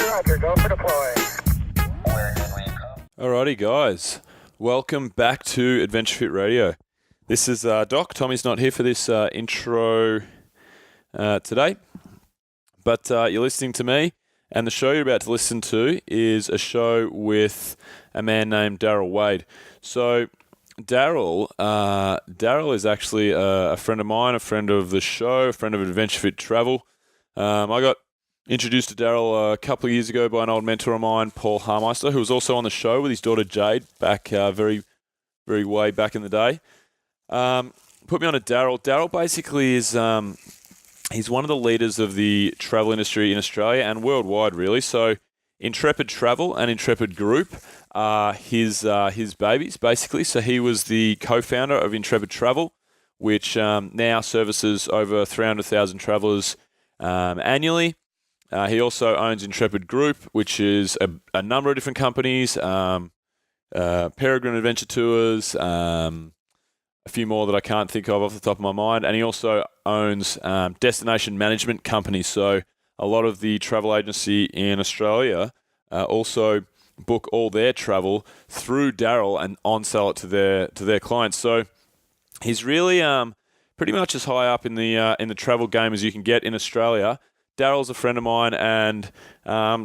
Roger, go for deploy. Alrighty, guys. Welcome back to Adventure Fit Radio. This is Doc. Tommy's not here for this intro today, but you're listening to me, and the show you're about to listen to is a show with a man named Darrell Wade. So Darrell is actually a friend of mine, a friend of the show, a friend of Adventure Fit Travel. I got introduced to Darrell a couple of years ago by an old mentor of mine, Paul Harmeister, who was also on the show with his daughter Jade back very way back in the day. Put me on to Darrell. Darrell basically is he's one of the leaders of the travel industry in Australia and worldwide, really. So Intrepid Travel and Intrepid Group are his babies, basically. So he was the co-founder of Intrepid Travel, which now services over 300,000 travellers annually. He also owns Intrepid Group, which is a number of different companies, Peregrine Adventure Tours, a few more that I can't think of off the top of my mind. And he also owns destination management companies. So a lot of the travel agency in Australia also book all their travel through Darrell and on-sell it to their clients. So he's really pretty much as high up in the travel game as you can get in Australia. Darrell's a friend of mine and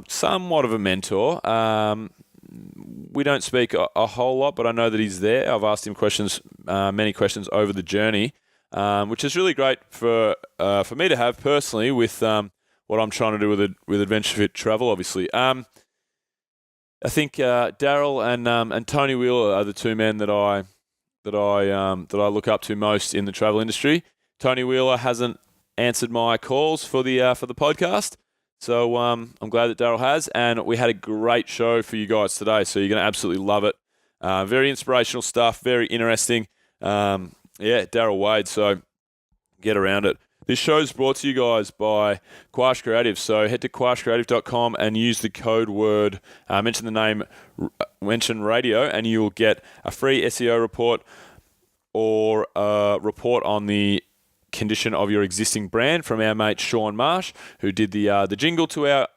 somewhat of a mentor. We don't speak a whole lot, but I know that he's there. I've asked him many questions over the journey, which is really great for me to have personally with what I'm trying to do with Adventure Fit Travel, obviously. I think Darrell and Tony Wheeler are the two men that I look up to most in the travel industry. Tony Wheeler hasn't answered my calls for the podcast, so I'm glad that Darrell has, and we had a great show for you guys today, so you're going to absolutely love it. Very inspirational stuff, very interesting. Darrell Wade, so get around it. This show is brought to you guys by Quash Creative, so head to quashcreative.com and use the code word, mention the name, mention radio, and you will get a free SEO report or a report on the condition of your existing brand from our mate Sean Marsh, who did the jingle to our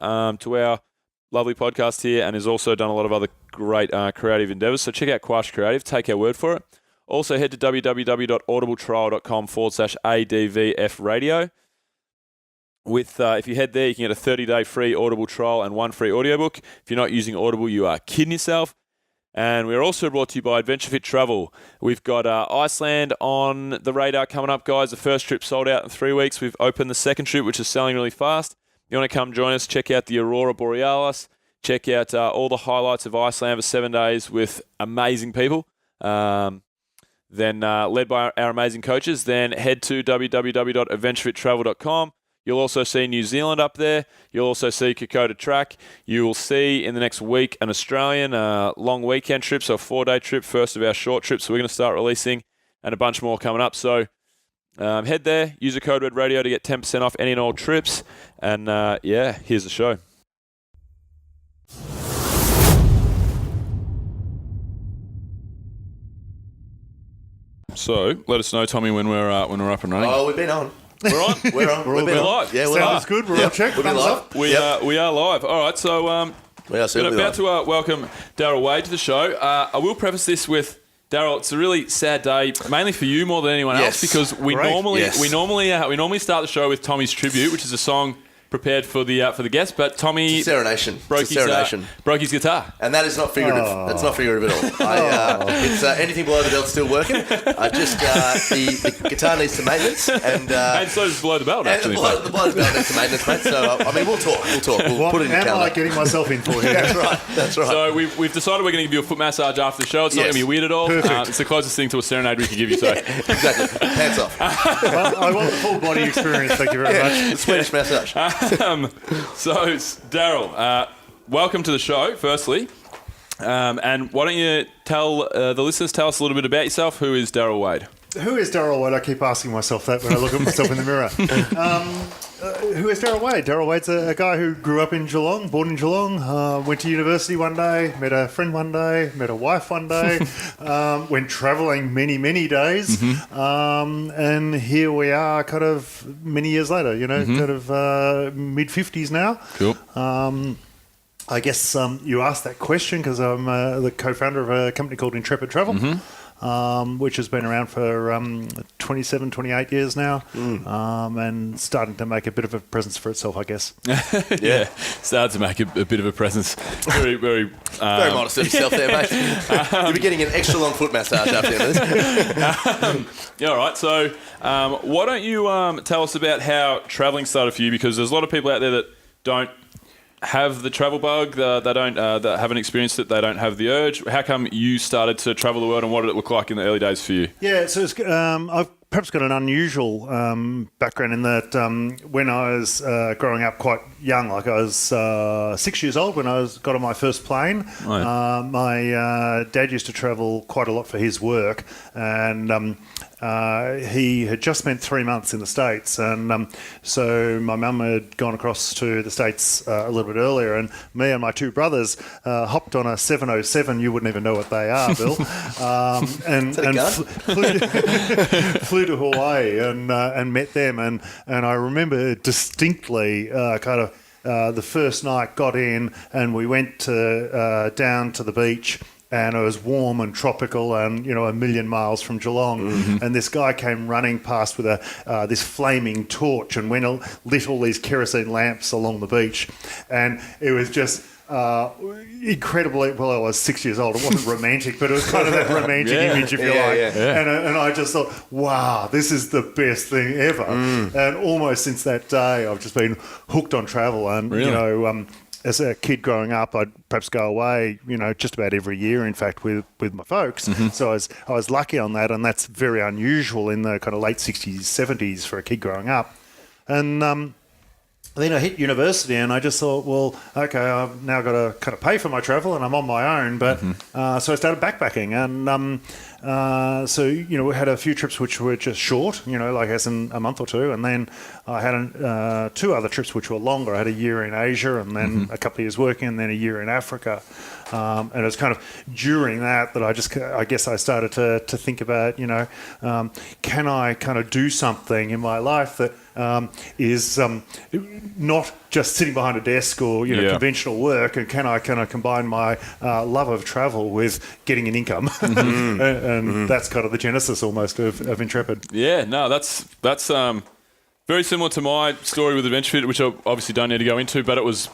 lovely podcast here, and has also done a lot of other great creative endeavors. So check out Quash Creative, take our word for it. Also head to www.audibletrial.com/ADVF radio. If you head there, you can get a 30-day free Audible trial and one free audiobook. If you're not using Audible, you are kidding yourself. And we're also brought to you by Adventure Fit Travel. We've got Iceland on the radar coming up, guys. The first trip sold out in 3 weeks. We've opened the second trip, which is selling really fast. If you want to come join us, check out the Aurora Borealis. Check out all the highlights of Iceland for 7 days with amazing people. Then led by our amazing coaches. Then head to www.adventurefittravel.com. You'll also see New Zealand up there. You'll also see Kokoda Track. You will see in the next week an Australian long weekend trip, so a 4-day trip, first of our short trips. So we're going to start releasing, and a bunch more coming up. So head there, use the code word radio to get 10% off any and all trips. And here's the show. So let us know, Tommy, when we're up and running. Oh, we've been on. We're on. We're live. Yeah, we're Sounds good. We're on check. We'll be live. We are live. All right. So We are we're about to welcome Darrell Wade to the show. I will preface this with Darrell. It's a really sad day, mainly for you more than anyone else, because we normally start the show with Tommy's tribute, which is a song prepared for the guest, but Tommy broke his guitar, and that is not figurative. That's not figurative at all. It's anything below the belt's still working. The guitar needs some maintenance, and so does below the belt. Actually, the below the belt needs some maintenance, mate. So we'll talk. We'll put it in the calendar. What am I getting myself in for here? That's right. So we've decided we're going to give you a foot massage after the show. It's not going to be weird at all. It's the closest thing to a serenade we could give you. So exactly, hands off. Well, I want the full body experience. Thank you very much. The Swedish massage. So, Darrell, welcome to the show, firstly. And why don't you tell the listeners, tell us a little bit about yourself. Who is Darrell Wade? Who is Darrell Wade? I keep asking myself that when I look at myself in the mirror. Who is Darrell Wade? Darrell Wade's a guy who grew up in Geelong, born in Geelong, went to university one day, met a friend one day, met a wife one day, went travelling many, many days, and here we are kind of many years later, kind of mid-50s now. Cool. I guess you asked that question because I'm the co-founder of a company called Intrepid Travel, which has been around for 27, 28 years now, and starting to make a bit of a presence for itself, I guess. Yeah, started to make a bit of a presence. Very, very... Very modest of yourself there, mate. You'll be getting an extra long foot massage after this. Yeah, all right. So why don't you tell us about how travelling started for you? Because there's a lot of people out there that don't have the travel bug, they don't, that haven't experienced it, they don't have the urge. How come you started to travel the world, and what did it look like in the early days for you? Yeah, so I've perhaps got an unusual background in that when I was growing up quite young, like I was 6 years old when I got on my first plane. Right. My dad used to travel quite a lot for his work, and he had just spent 3 months in the States, and so my mum had gone across to the States a little bit earlier, and me and my two brothers hopped on a 707. You wouldn't even know what they are, Bill. And flew to Hawaii and met them, and I remember distinctly the first night got in and we went down to the beach. And it was warm and tropical, and a million miles from Geelong. And this guy came running past with this flaming torch and lit all these kerosene lamps along the beach, and it was just incredibly. Well, I was 6 years old. It wasn't romantic, but it was kind of that romantic image, if you like. Yeah. And I just thought, wow, this is the best thing ever. And almost since that day, I've just been hooked on travel, and Really? as a kid growing up, I'd perhaps go away, just about every year, in fact, with my folks. So I was lucky on that, and that's very unusual in the kind of late 60s, 70s for a kid growing up. And then I hit university, and I just thought, well, okay, I've now got to kind of pay for my travel, and I'm on my own. But so I started backpacking, and so we had a few trips which were just short, like as in a month or two, and then I had two other trips which were longer. I had a year in Asia, and then a couple of years working, and then a year in Africa. And it was kind of during that I guess I started to think about, can I kind of do something in my life that is not just sitting behind a desk or conventional work, and can I combine my love of travel with getting an income, and that's kind of the genesis almost of Intrepid. Yeah, no, that's very similar to my story with Adventure Fit, which I obviously don't need to go into, but it was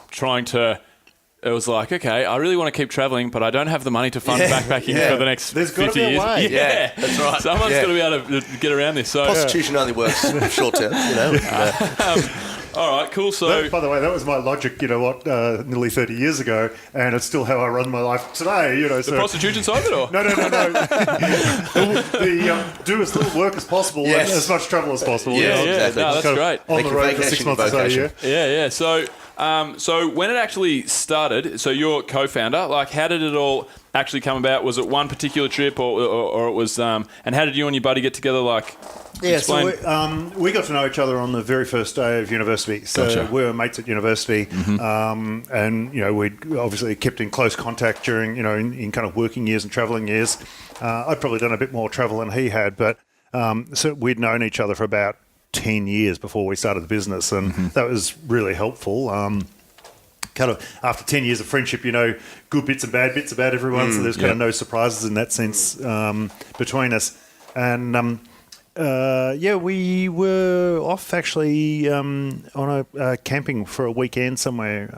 it was like, okay, I really want to keep travelling, but I don't have the money to fund backpacking for the next 50 years. Way. Yeah, that's right. Someone's got to be able to get around this. So Prostitution only works short term, all right, cool. So, by the way, that was my logic, nearly 30 years ago, and it's still how I run my life today, the prostitution side of it, or? No. Do as little work as possible and as much travel as possible. Yeah, exactly. No, that's great. On the road for 6 months or so a year. Yeah. So when it actually started, so you're co-founder, like how did it all actually come about? Was it one particular trip or it was, and how did you and your buddy get together? Explain. So we got to know each other on the very first day of university. So Gotcha. we were mates at university, and we'd obviously kept in close contact during in kind of working years and travelling years. I'd probably done a bit more travel than he had, but so we'd known each other for about 10 years before we started the business, and that was really helpful. Kind of after 10 years of friendship, good bits and bad bits about everyone, so there's kind of no surprises in that sense between us. And we were off actually on a camping for a weekend somewhere,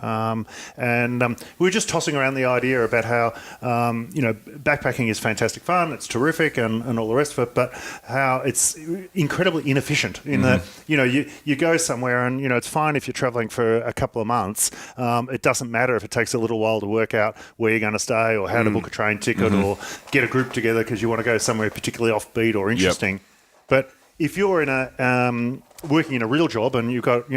and we were just tossing around the idea about how backpacking is fantastic fun, it's terrific, and all the rest of it, but how it's incredibly inefficient in that you go somewhere and it's fine if you're traveling for a couple of months. It doesn't matter if it takes a little while to work out where you're going to stay or how to book a train ticket or get a group together because you want to go somewhere particularly offbeat or interesting. But if you're in working in a real job and you've got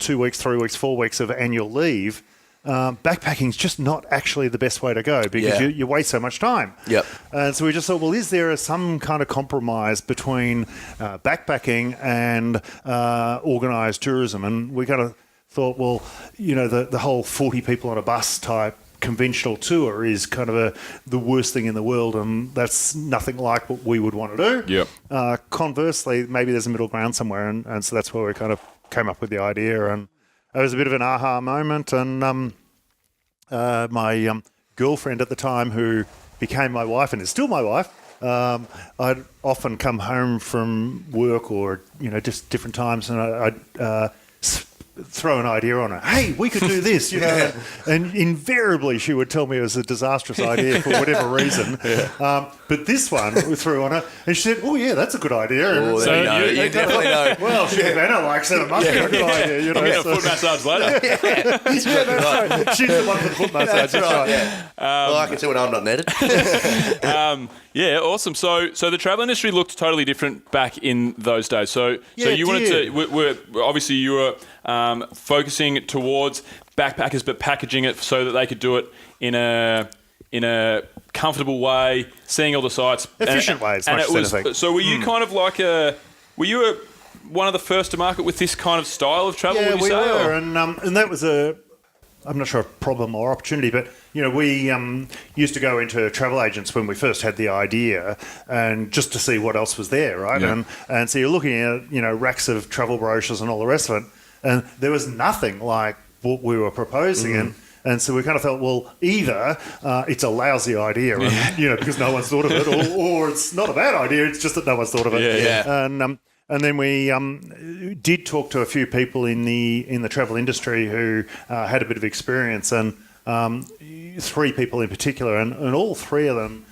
2 weeks, 3 weeks, 4 weeks of annual leave, backpacking is just not actually the best way to go because you waste so much time. Yep. And so we just thought, well, is there some kind of compromise between backpacking and organised tourism? And we kind of thought, well, the whole 40 people on a bus type conventional tour is kind of the worst thing in the world, and that's nothing like what we would want to do. Yep. Conversely, maybe there's a middle ground somewhere, and so that's where we kind of came up with the idea, and it was a bit of an aha moment, and my girlfriend at the time, who became my wife and is still my wife, I'd often come home from work or, just different times, and I'd throw an idea on her. Hey, we could do this, and invariably she would tell me it was a disastrous idea for whatever reason. But this one we threw on her, and she said, "Oh yeah, that's a good idea." Oh, And you definitely know. well, Anna likes it. It must be a good idea. I'm getting a foot massage later. She's the one for the foot massage. That's right. Yeah. Well, I can see when I'm not netted. Yeah, awesome. So the travel industry looked totally different back in those days. So you wanted to, obviously you were focusing towards backpackers, but packaging it so that they could do it in a comfortable way, seeing all the sites, efficient ways. And it was. So were you kind of like one of the first to market with this kind of style of travel? Yeah, would you say, were, and that was I'm not sure a problem or opportunity, but we used to go into travel agents when we first had the idea, and just to see what else was there, right? Yeah. And so you're looking at racks of travel brochures and all the rest of it, and there was nothing like what we were proposing. And so we kind of felt, well, either it's a lousy idea, and, because no one's thought of it, or it's not a bad idea. It's just that no one's thought of it. Yeah. And then we did talk to a few people in the travel industry who had a bit of experience, and 3 people in particular, and all 3 of them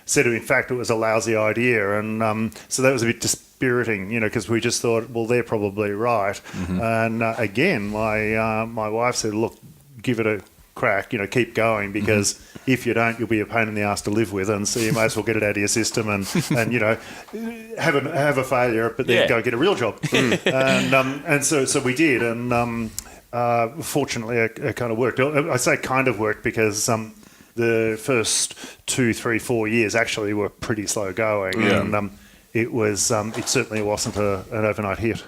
said, in fact, it was a lousy idea, and so that was a bit dispiriting, because we just thought, well, they're probably right. And again, my wife said, look, give it a crack, keep going, because if you don't, you'll be a pain in the ass to live with, and so you may as well get it out of your system and have a failure, but then go get a real job. And so we did, and fortunately it kind of worked. I say kind of worked because the first 2, 3, 4 years actually were pretty slow going, and it certainly wasn't an overnight hit.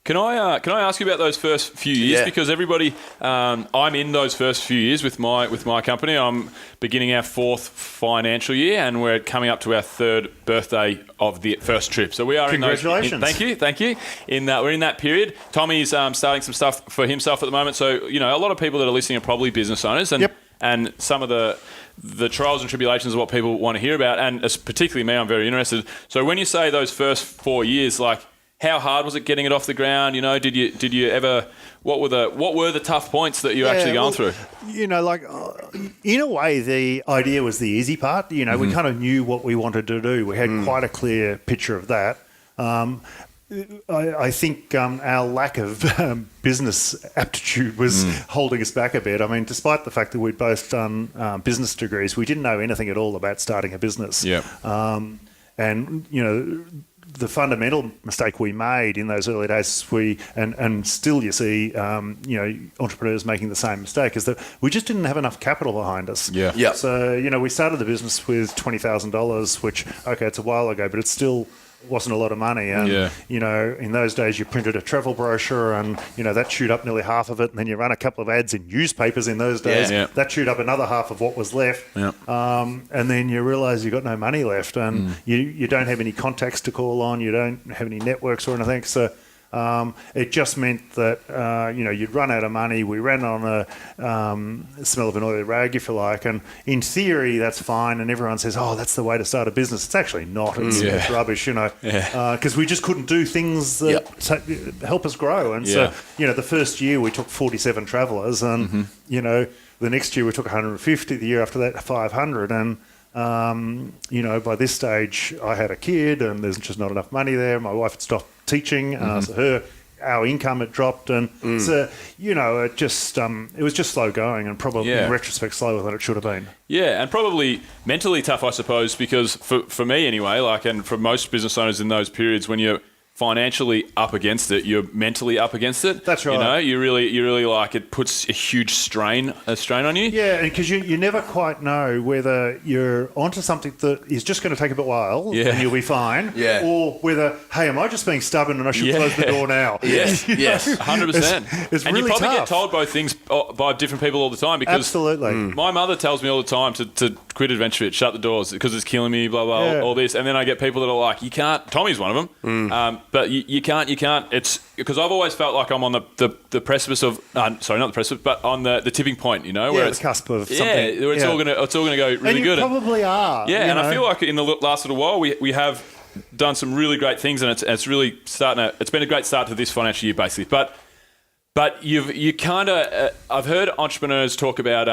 Can I ask you about those first few years? Yeah. Because everybody, I'm in those first few years with my company. I'm beginning our 4th financial year, and we're coming up to our 3rd birthday of the first trip. So we are Congratulations. Thank you. We're in that period. Tommy's starting some stuff for himself at the moment. So a lot of people that are listening are probably business owners, and some of the trials and tribulations are what people want to hear about, and particularly me, I'm very interested. So when you say those first 4 years, like, how hard was it getting it off the ground? Did you ever? What were the tough points that you actually gone through? In a way, the idea was the easy part. We kind of knew what we wanted to do. We had quite a clear picture of that. I think our lack of business aptitude was holding us back a bit. I mean, despite the fact that we'd both done business degrees, we didn't know anything at all about starting a business. Yeah. The fundamental mistake we made in those early days, and still you see, entrepreneurs making the same mistake, is that we just didn't have enough capital behind us. Yeah. Yeah. So, we started the business with $20,000, which, okay, it's a while ago, but it still wasn't a lot of money. And, in those days you printed a travel brochure, and, that chewed up nearly half of it. And then you run a couple of ads in newspapers in those days. Yeah. That chewed up another half of what was left. Yeah. And then you realise you've got no money left, and you don't have any contacts to call on. You don't have any networks or anything. So it just meant that, you'd run out of money. We ran on a smell of an oily rag, if you like. And in theory, that's fine. And everyone says, oh, that's the way to start a business. It's actually not. It's rubbish, because we just couldn't do things that help us grow. And so, the first year we took 47 travellers, and, the next year we took 150, the year after that 500. And, by this stage I had a kid, and there's just not enough money there. My wife had stopped teaching, so our income had dropped, and so it was just slow going, and probably in retrospect slower than it should have been. Yeah, and probably mentally tough, I suppose, because for me anyway, and for most business owners in those periods, when you're financially up against it, you're mentally up against it. That's right. You really it puts a huge strain on you. Yeah, and because you never quite know whether you're onto something that is just going to take a bit while and you'll be fine, or whether, hey, am I just being stubborn and I should close the door now? Yes, 100%. It's and really you probably tough. get told both things by different people all the time, because absolutely. my mother tells me all the time to quit Adventure Fit, shut the doors because it's killing me, blah, blah, all this. And then I get people that are like, you can't, Tommy's one of them, but you can't. It's because I've always felt like I'm on the precipice of, sorry, not the precipice, but on the tipping point, where the it's cusp of something. Yeah, where it's all gonna go really and you good. Probably are. Yeah, and I feel like in the last little while we have done some really great things, and it's really it's been a great start to this financial year, basically. But you kind of I've heard entrepreneurs talk about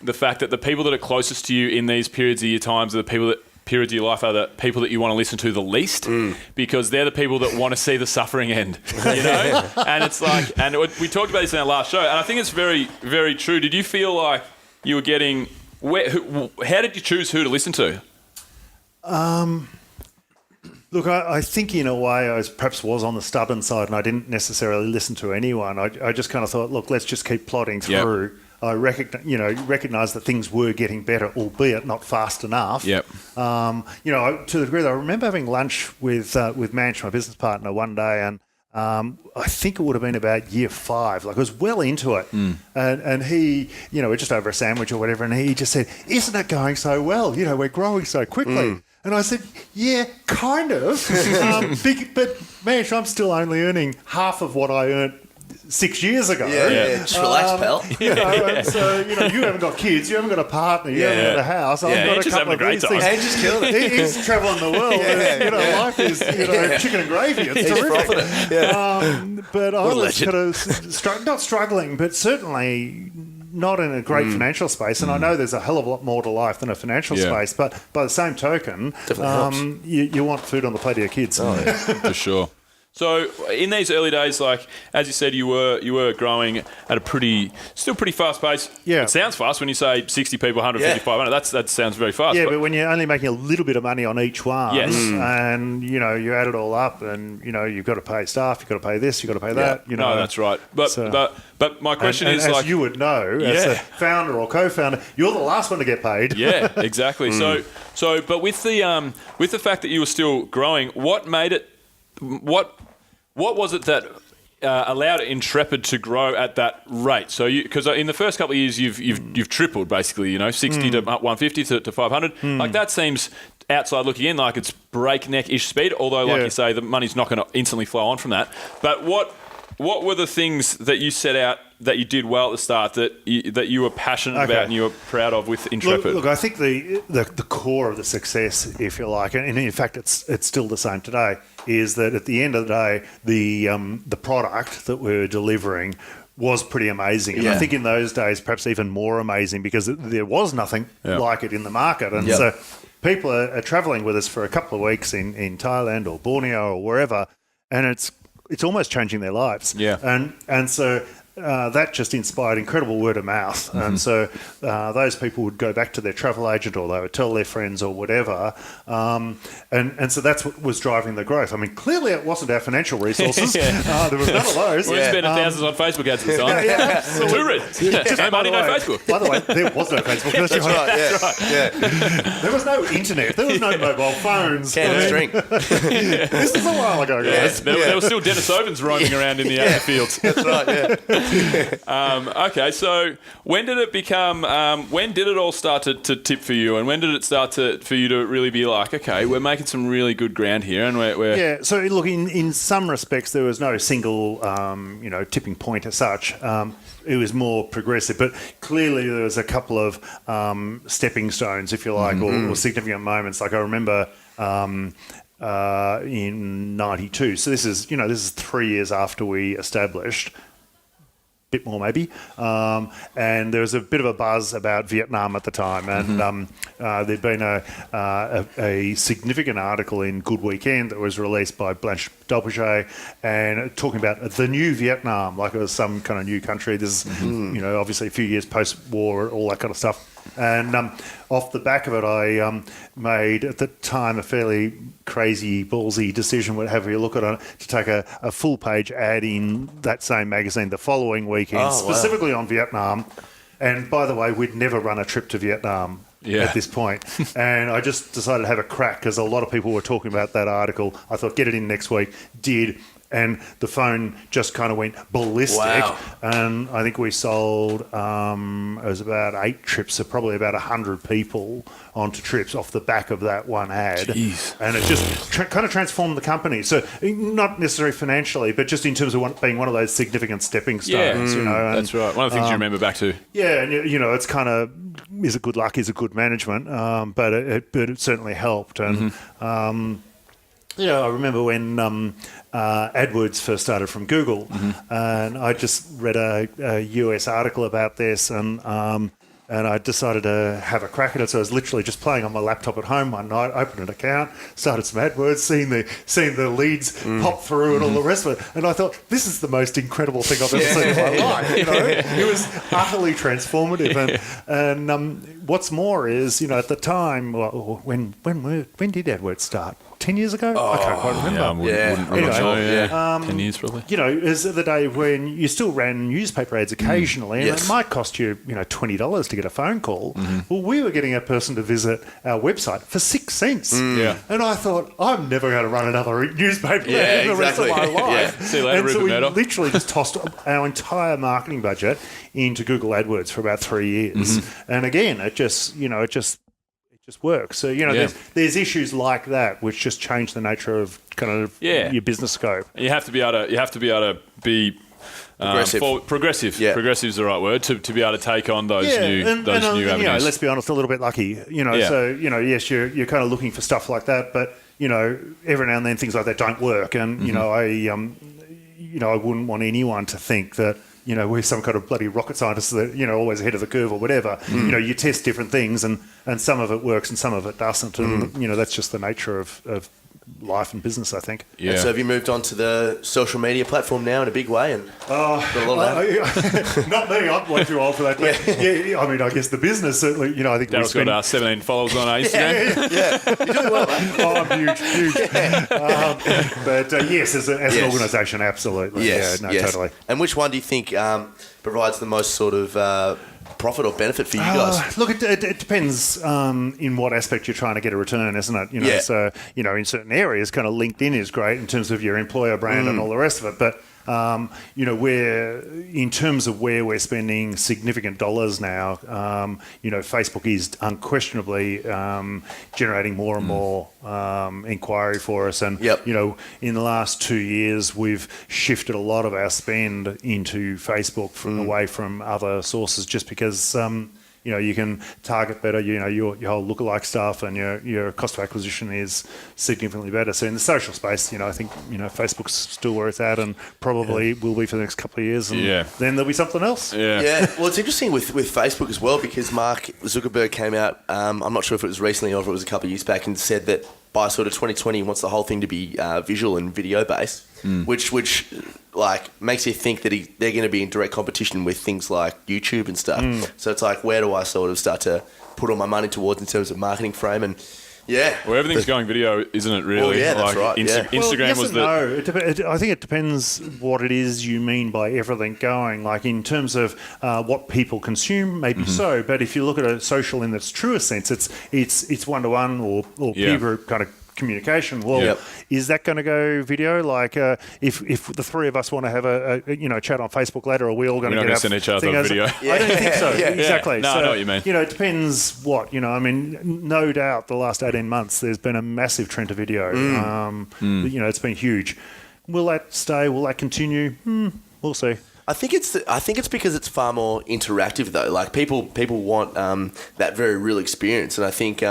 the fact that the people that are closest to you in these periods of your times are the people that periods of your life are the people that you want to listen to the least because they're the people that want to see the suffering end, And it's like, and we talked about this in our last show, and I think it's very, very true. Did you feel like you were getting? How did you choose who to listen to? Look, I think in a way I perhaps was on the stubborn side and I didn't necessarily listen to anyone. I just kind of thought, look, let's just keep plodding through. Yep. I recognise that things were getting better, albeit not fast enough. Yep. To the degree that I remember having lunch with Manch, my business partner, one day, and I think it would have been about year 5. Like I was well into it, and he, we're just over a sandwich or whatever, and he just said, "Isn't it going so well? We're growing so quickly." And I said, "Yeah, kind of, but Manch, I'm still only earning half of what I earned 6 years ago." Yeah. Just relax, pal. And so, you haven't got kids, you haven't got a partner, you haven't got a house. I've got a couple of these things. He's just killing it. He's travelling the world. Life is, chicken and gravy. It's terrific. But I was kind of not struggling, but certainly not in a great financial space. And I know there's a hell of a lot more to life than a financial space. But by the same token, you want food on the plate of your kids. Oh, yeah. For sure. So in these early days, like as you said, you were growing at a still pretty fast pace. Yeah, it sounds fast when you say 60 people, 150, 500. That sounds very fast. Yeah, but when you're only making a little bit of money on each one, and you add it all up, and you've got to pay staff, you've got to pay this, you've got to pay that. No, that's right. But my question is, as like you would know, as a founder or co-founder, you're the last one to get paid. Yeah, exactly. So, but with the fact that you were still growing, what made it? What was it that allowed Intrepid to grow at that rate? So, because in the first couple of years, you've tripled basically. 60 to 150 to 500. Like that seems outside looking in like it's breakneck-ish speed. Although, like you say, the money's not going to instantly flow on from that. But what were the things that you set out that you did well at the start that you were passionate about and you were proud of with Intrepid? Look, I think the core of the success, if you like, and in fact it's still the same today, is that at the end of the day, the product that we were delivering was pretty amazing. And I think in those days, perhaps even more amazing because there was nothing like it in the market. And so people are travelling with us for a couple of weeks in Thailand or Borneo or wherever, and it's almost changing their lives. Yeah. And so that just inspired incredible word of mouth. And so those people would go back to their travel agent or they would tell their friends or whatever. And so that's what was driving the growth. I mean, clearly it wasn't our financial resources. There was none of those. We're spending thousands on Facebook ads at the time. No money, no Facebook. By the way, there was no Facebook. That's right. There was no internet. There was no mobile phones. Can of string. This is a while ago, guys. There were still Denisovans roaming around in the fields. That's right, okay, so when did it become? When did it all start to tip for you, and when did it start for you to really be like, okay, we're making some really good ground here, and we're So look, in some respects, there was no single tipping point as such. It was more progressive, but clearly there was a couple of stepping stones, if you like, or significant moments. Like I remember. In 92, so this is 3 years after we established. Bit more maybe, and there was a bit of a buzz about Vietnam at the time, and there'd been a significant article in Good Weekend that was released by Blanche Delpage, and talking about the new Vietnam, like it was some kind of new country. This is, obviously a few years post-war, all that kind of stuff. And off the back of it, I made, at the time, a fairly crazy, ballsy decision, whatever you look at it, to take a full-page ad in that same magazine the following weekend, specifically on Vietnam. And by the way, we'd never run a trip to Vietnam at this point. And I just decided to have a crack because a lot of people were talking about that article. I thought, get it in next week. Did. and the phone just kind of went ballistic. Wow. And I think we sold, it was about 8 trips of probably about 100 people onto trips off the back of that one ad. Jeez. And it just kind of transformed the company. So not necessarily financially, but just in terms of being one of those significant stepping stones. You know, and, that's right. One of the things you remember back to. yeah, and you know, it's kind of, is it good luck, is it good management? But it certainly helped. And yeah, I remember when AdWords first started from Google, and I just read a US article about this, and I decided to have a crack at it. So I was literally just playing on my laptop at home one night, opened an account, started some AdWords, seeing the leads pop through and all the rest of it. And I thought, this is the most incredible thing I've ever seen in my life. You know, it was utterly transformative. And what's more is, you know, at the time, well, when did AdWords start? 10 years ago? I can't quite remember. Yeah, I wouldn't Anyway, know. 10 years probably. You know, it was the day when you still ran newspaper ads occasionally, and it might cost you, you know, $20 to get a phone call. Well, we were getting a person to visit our website for 6 cents. Yeah. And I thought, I'm never going to run another newspaper ad for the rest of my exactly. life. See you later, and so Rupert we Murdoch. literally just tossed our entire marketing budget into Google AdWords for about 3 years. And again, it just works. So, you know, there's issues like that which just change the nature of kind of your business scope. You have to be able to be Progressive. progressive. Yeah. Progressive is the right word to be able to take on those new avenues. You know, let's be honest, a little bit lucky. You know, so you know, yes, you're kind of looking for stuff like that, but you know, every now and then things like that don't work, and you know, I wouldn't want anyone to think that, you know, we're some kind of bloody rocket scientists that, you know, always ahead of the curve or whatever. You know, you test different things, and some of it works and some of it doesn't, and you know, that's just the nature of life and business, I think. Yeah. And so have you moved on to the social media platform now in a big way? And got a lot of that? Not me, I'm way too old for that. But yeah, I mean, I guess the business certainly, you know, I think Darrell's got 17 followers on Instagram. You're doing well, mate. Oh, I'm huge. But yes, as an organisation, absolutely. Yes, yeah, no, totally. And which one do you think provides the most sort of profit or benefit for you guys? Look, it depends in what aspect you're trying to get a return, isn't it? You know, so you know, in certain areas, kind of LinkedIn is great in terms of your employer brand and all the rest of it, but. You know, in terms of where we're spending significant dollars now, you know, Facebook is unquestionably generating more and more inquiry for us. And, you know, in the last 2 years, we've shifted a lot of our spend into Facebook away from other sources just because, you know, you can target better, you know, your whole lookalike stuff, and your cost of acquisition is significantly better. So in the social space, you know, I think, you know, Facebook's still where it's at and probably will be for the next couple of years. And then there'll be something else. Yeah. Well, it's interesting with Facebook as well, because Mark Zuckerberg came out, I'm not sure if it was recently or if it was a couple of years back, and said that by sort of 2020 he wants the whole thing to be visual and video based, which like makes you think that they're going to be in direct competition with things like YouTube and stuff. So it's like, where do I sort of start to put all my money towards in terms of marketing frame? And well, everything's going video, isn't it? Really? Well, yeah, that's right. Instagram yes was no. I think it depends what it is you mean by everything going. Like in terms of what people consume, maybe so. But if you look at a social in its truest sense, it's one-to-one or peer group kind of communication. Well, is that going to go video? Like if the three of us want to have a you know, chat on Facebook later, are we all going to send each other a video? I don't think so. Exactly. No, so, I know what you mean. You know, it depends what, you know, I mean, no doubt the last 18 months there's been a massive trend to video. You know, it's been huge. Will that stay? Will that continue? We'll see. I think it's because it's far more interactive though. Like people want that very real experience, and I think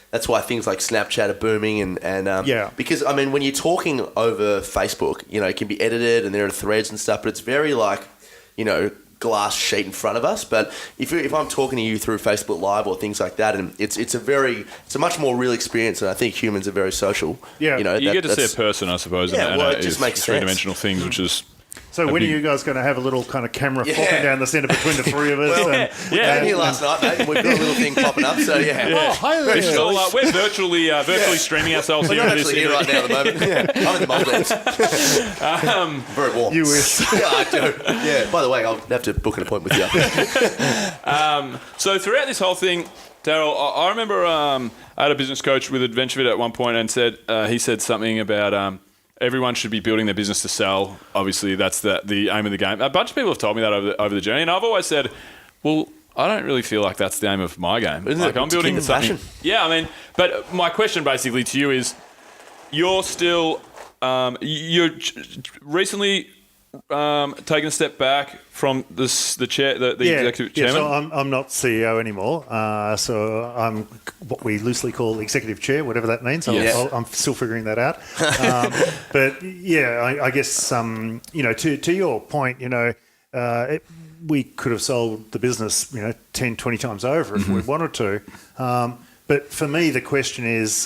that's why things like Snapchat are booming, and because I mean, when you're talking over Facebook, you know, it can be edited and there are threads and stuff, but it's very like, you know, glass sheet in front of us. But if I'm talking to you through Facebook Live or things like that, and it's a much more real experience, and I think humans are very social. Yeah, you know, you get to see a person, I suppose. Yeah, well, it just makes three-dimensional things, which is. So when are you guys going to have a little kind of camera flopping down the centre between the three of us? Well, we came here last night, mate, and we've got a little thing popping up, so Oh, hi there. We're virtually streaming ourselves here. We're not actually here right now at the moment. I'm in the Maldives. Very warm. You wish. Yeah, I do. Yeah, by the way, I'll have to book an appointment with you. So throughout this whole thing, Darrell, I remember I had a business coach with AdventureFit at one point and he said something about everyone should be building their business to sell. Obviously, that's the aim of the game. A bunch of people have told me that over the journey, and I've always said, well, I don't really feel like that's the aim of my game. Isn't it? I'm building the something. passion. Yeah, I mean, but my question basically to you is, you're still you're recently taken a step back from the executive chairman. So I'm not CEO anymore. So I'm what we loosely call executive chair, whatever that means. I'm still figuring that out. But yeah, I guess to your point, we could have sold the business 10, 20 times over if we wanted to. But for me, the question is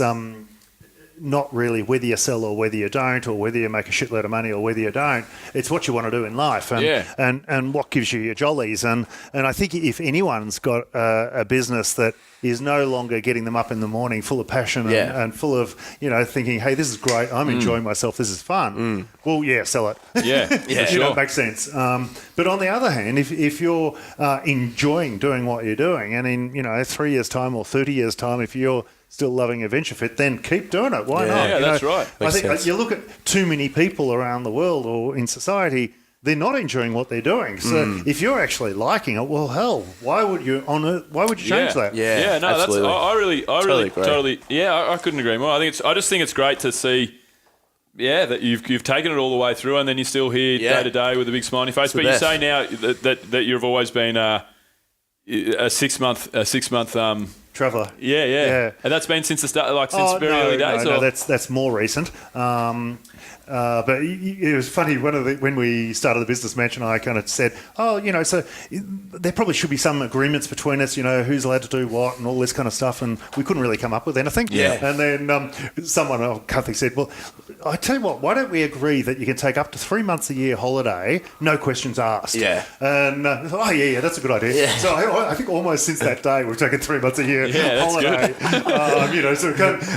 not really whether you sell or whether you don't, or whether you make a shitload of money or whether you don't. It's what you want to do in life and what gives you your jollies. And I think if anyone's got a business that is no longer getting them up in the morning full of passion and full of, thinking, hey, this is great, I'm enjoying myself, this is fun. Well, sell it. Yeah, sure. It makes sense. But on the other hand, if you're enjoying doing what you're doing, and in 3 years' time or 30 years' time, if you're still loving Adventure Fit, then keep doing it. Why not? Yeah, that's right. I think you look at too many people around the world or in society, they're not enjoying what they're doing. So if you're actually liking it, well, hell, why would you change that? Yeah, no, absolutely. I really agree. I couldn't agree more. I just think it's great to see. Yeah, that you've taken it all the way through, and then you're still here day to day with a big smiley face. But you say now that you've always been a 6 month Traveller. Yeah. And that's been since the start, since very early days. No, that's more recent. But it was funny. When we started the business, Manch and I kind of said, so there probably should be some agreements between us, who's allowed to do what and all this kind of stuff. And we couldn't really come up with anything. Yeah. And then someone, I think, said, well, I tell you what, why don't we agree that you can take up to 3 months a year holiday, no questions asked? Yeah. And that's a good idea. Yeah. So I think almost since that day, we've taken 3 months a year holiday. So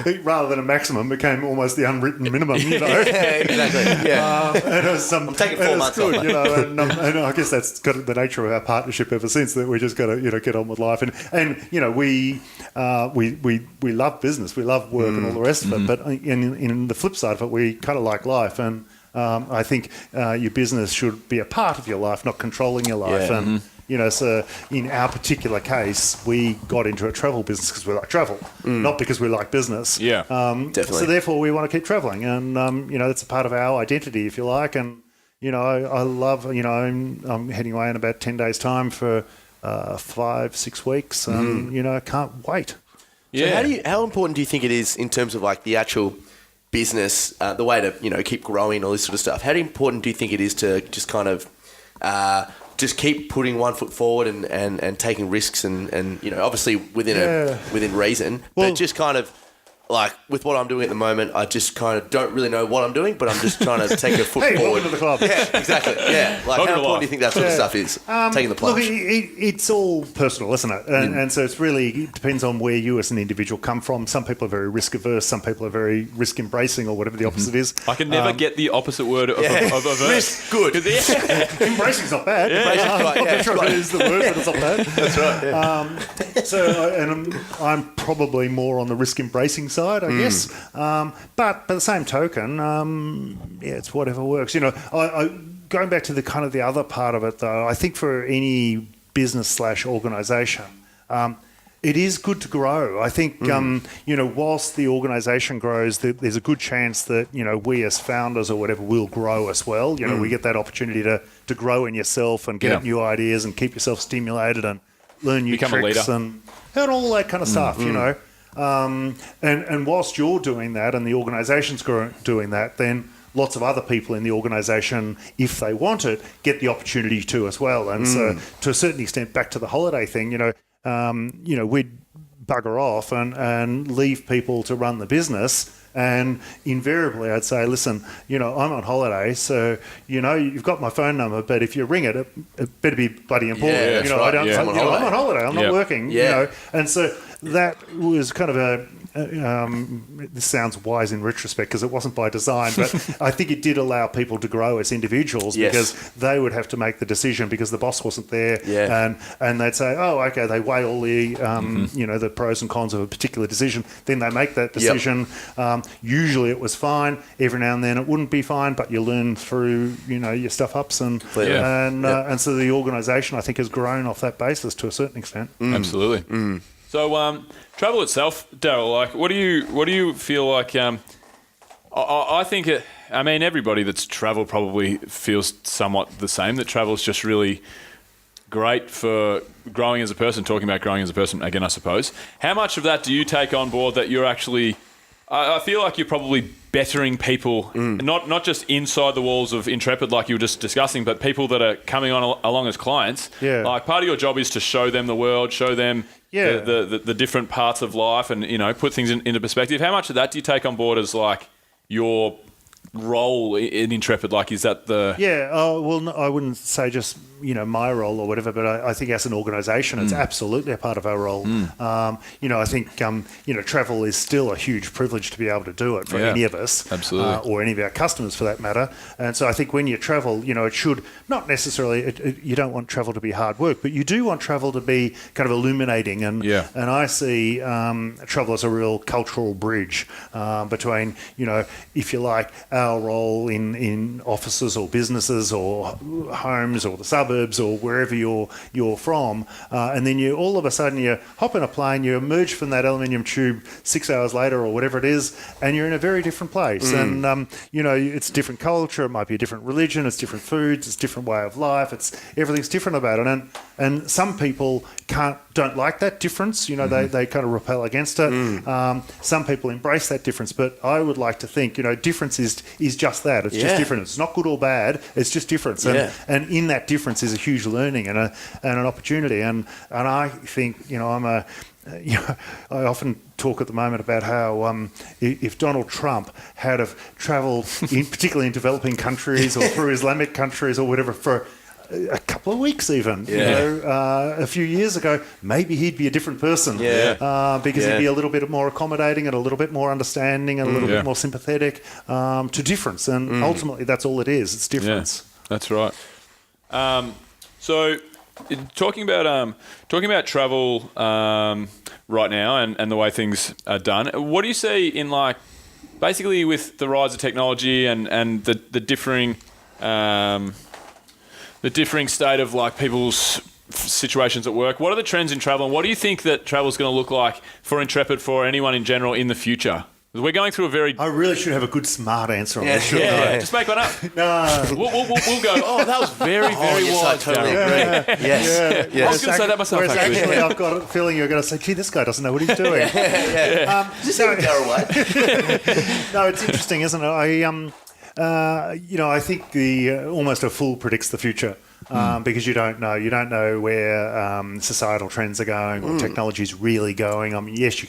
it rather than a maximum, became almost the unwritten minimum. Exactly. Yeah. And it was I'm taking 4 months off. and I guess that's kind of the nature of our partnership ever since, that we just got to get on with life. And we love business, we love work, and all the rest of it. But in the flip side of it, we kind of like life, and I think your business should be a part of your life, not controlling your life. And so in our particular case, we got into a travel business because we like travel, not because we like business. Yeah, definitely. So therefore, we want to keep traveling, and that's a part of our identity, if you like. And I love. I'm heading away in about 10 days' time for 5-6 weeks, and I can't wait. Yeah. So how important do you think it is in terms of the actual business, the way to keep growing, all this sort of stuff? How important do you think it is to just kind of just keep putting 1 foot forward and taking risks and obviously within reason, but just kind of with what I'm doing at the moment, I just kind of don't really know what I'm doing, but I'm just trying to take a foot forward. Welcome to the club. Yeah, exactly. Yeah, how important do you think that sort of stuff is? Taking the plunge. Look, it's all personal, isn't it? And so it depends on where you as an individual come from. Some people are very risk averse. Some people are very risk embracing, or whatever the opposite is. I can never get the opposite word of averse. Risk, good. Embracing's not bad. I'm not sure if it is the word, but it's not bad. That's right. Yeah. I'm probably more on the risk embracing side, I guess. But by the same token, it's whatever works. Going back to the kind of the other part of it, though, I think for any business / organisation, it is good to grow. I think, whilst the organisation grows, there's a good chance that, we as founders or whatever will grow as well. We get that opportunity to grow in yourself and get up new ideas and keep yourself stimulated and learn new tricks and all that kind of stuff, And whilst you're doing that and the organisation's doing that, then lots of other people in the organisation, if they want it, get the opportunity to as well. And so, to a certain extent, back to the holiday thing, we'd bugger off and leave people to run the business. And invariably, I'd say, listen, I'm on holiday, so you've got my phone number, but if you ring it, it better be bloody important. Yeah, that's right. I'm on holiday. I'm not working. And so that was kind of this sounds wise in retrospect because it wasn't by design, but I think it did allow people to grow as individuals because they would have to make the decision because the boss wasn't there, and they'd say, oh, okay, they weigh all the the pros and cons of a particular decision, then they make that decision. Usually it was fine. Every now and then it wouldn't be fine, but you learn through your stuff ups and so the organisation I think has grown off that basis to a certain extent. Absolutely. So travel itself, Darrell, like what do you feel like? I think everybody that's travelled probably feels somewhat the same. That travel is just really great for growing as a person. Talking about growing as a person again, I suppose. How much of that do you take on board that you're actually? I feel like you're probably bettering people, not just inside the walls of Intrepid like you were just discussing, but people that are coming along as clients. Yeah. Like part of your job is to show them the world, show them the different parts of life and, put things into perspective. How much of that do you take on board as like your role in Intrepid? Like, is that the... Yeah, no, I wouldn't say just, my role or whatever, but I think as an organisation, it's absolutely a part of our role. I think, travel is still a huge privilege to be able to do it for any of us. Absolutely. Or any of our customers for that matter. And so I think when you travel, it should not necessarily, you don't want travel to be hard work, but you do want travel to be kind of illuminating. And I see travel as a real cultural bridge between, if you like, our role in offices or businesses or homes or the suburbs or wherever you're from, and then you all of a sudden you hop in a plane, you emerge from that aluminium tube 6 hours later or whatever it is, and you're in a very different place. And it's different culture, it might be a different religion, it's different foods, it's a different way of life, everything's different about it. And some people don't like that difference, they kind of repel against it. Some people embrace that difference, but I would like to think difference is just that. It's just different. It's not good or bad. It's just difference. And in that difference is a huge learning and an opportunity. And I think I often talk at the moment about how if Donald Trump had have travelled, particularly in developing countries or through Islamic countries or whatever, for a couple of weeks even, a few years ago, maybe he'd be a different person because he'd be a little bit more accommodating and a little bit more understanding and a little bit more sympathetic to difference. And ultimately, that's all it is. It's difference. Yeah, that's right. So talking about travel right now and the way things are done, what do you see in basically with the rise of technology and the differing state of people's situations at work? What are the trends in travel, and what do you think that travel is going to look like for Intrepid, for anyone in general in the future? We're going through a very... I really should have a good smart answer on this, shouldn't I? Just make one up. No. We'll go, oh, that was very, very wise. I totally agree. Yes. I was going to say that myself, actually. I've got a feeling you're going to say, gee, this guy doesn't know what he's doing. Darrell Wade. No, it's interesting, isn't it? I think almost a fool predicts the future. Because you don't know where societal trends are going or technology is really going. I mean, yes, you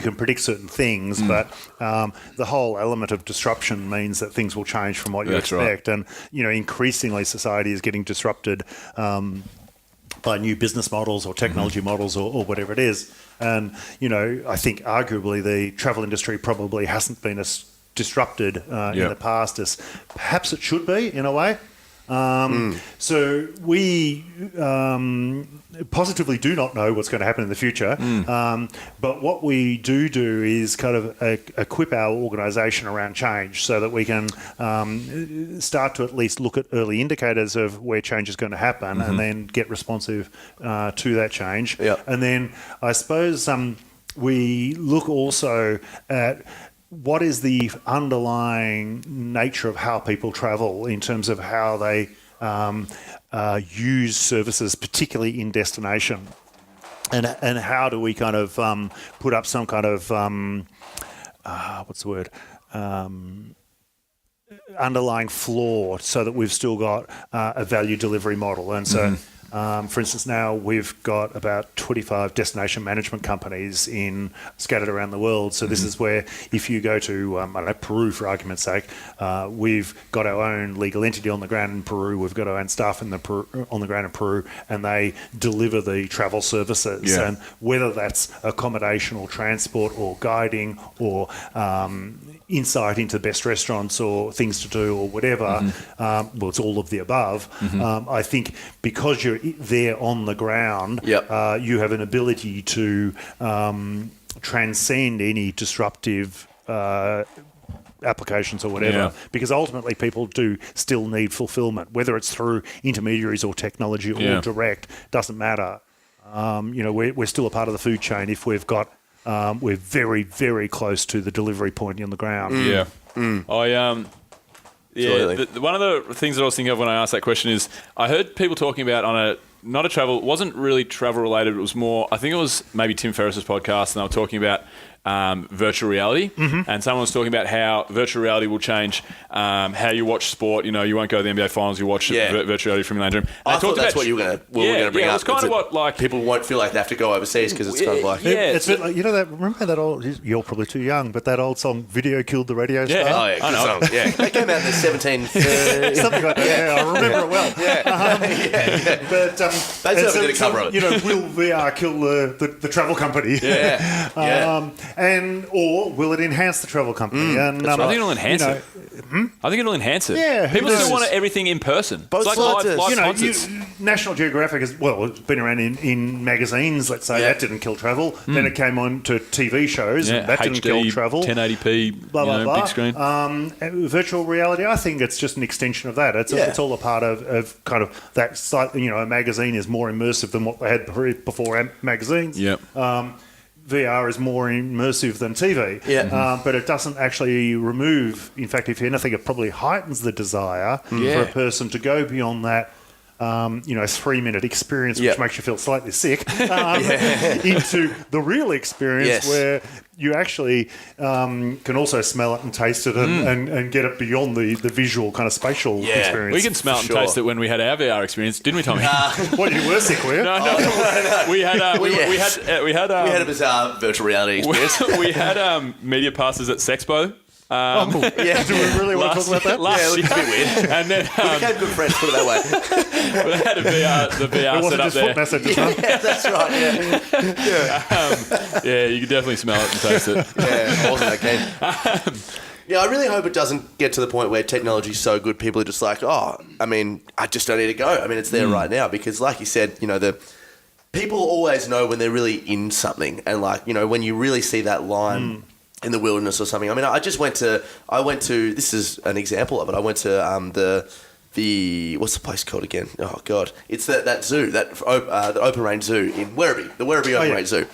can predict certain things, but the whole element of disruption means that things will change from what you expect. Right. And, increasingly society is getting disrupted by new business models or technology models or whatever it is. And, I think arguably the travel industry probably hasn't been as disrupted in the past as perhaps it should be in a way. So we positively do not know what's going to happen in the future, but what we do is kind of equip our organisation around change so that we can start to at least look at early indicators of where change is going to happen and then get responsive to that change. Yep. And then I suppose we look also at what is the underlying nature of how people travel in terms of how they use services, particularly in destination, and how do we kind of put up some kind of underlying floor so that we've still got a value delivery model. And so For instance, now we've got about 25 destination management companies scattered around the world. So this is where if you go to, I don't know, Peru, for argument's sake, we've got our own legal entity on the ground in Peru. We've got our own staff on the ground in Peru, and they deliver the travel services. Yeah. And whether that's accommodation or transport or guiding or insight into best restaurants or things to do or whatever, well, it's all of the above. I think because you're there on the ground, you have an ability to transcend any disruptive applications or whatever, because ultimately people do still need fulfillment, whether it's through intermediaries or technology or direct, doesn't matter. We're still a part of the food chain if we've got we're very, very close to the delivery point on the ground. One of the things that I was thinking of when I asked that question is I heard people talking about not a travel, it wasn't really travel related, it was more, I think it was maybe Tim Ferriss's podcast, and they were talking about virtual reality, and someone was talking about how virtual reality will change how you watch sport. You won't go to the NBA finals, you watch virtual reality from your lounge room. I thought that's what you were going to bring up. It's kind of what, like, people won't feel like they have to go overseas because it's kind of like... It's a bit like, remember that old, you're probably too young, but that old song, Video Killed the Radio Star? Oh, yeah, good song. Yeah. That came out in the 1730s. Something like that, I remember it well. But they certainly did a cover of it. Will VR kill the travel company? Or will it enhance the travel company? And I think it'll enhance it. I think it'll enhance it. Yeah, people still want everything in person. Both it's like live concerts. National Geographic has it's been around in magazines. Let's say that didn't kill travel. Then it came on to TV shows, and that didn't kill travel. 1080p, blah blah blah. Big screen. Virtual reality, I think it's just an extension of that. It's all a part of kind of that. A magazine is more immersive than what they had before magazines. VR is more immersive than TV, but it doesn't actually remove. In fact, if anything, it probably heightens the desire for a person to go beyond that 3-minute experience, which makes you feel slightly sick, into the real experience where you actually can also smell it and taste it and get it beyond the visual kind of spatial experience. We can smell it and taste it when we had our VR experience, didn't we, Tommy? What, you were sick, were you? No. We had a bizarre virtual reality experience. We had media passes at Sexpo. Do we really want to talk about that? Last year. It's a bit weird. And then we became good friends, put it that way. We had the VR set up there. That's right. You can definitely smell it and taste it. I wasn't that keen. I really hope it doesn't get to the point where technology's so good, people are just like, I just don't need to go. I mean, it's there right now because, like you said, the people always know when they're really in something, and when you really see that line. In the wilderness or something. I mean, I went to, this is an example of it. I went to the what's the place called again? Oh, God. It's that zoo, the open range zoo in Werribee, the Werribee Open Range Zoo.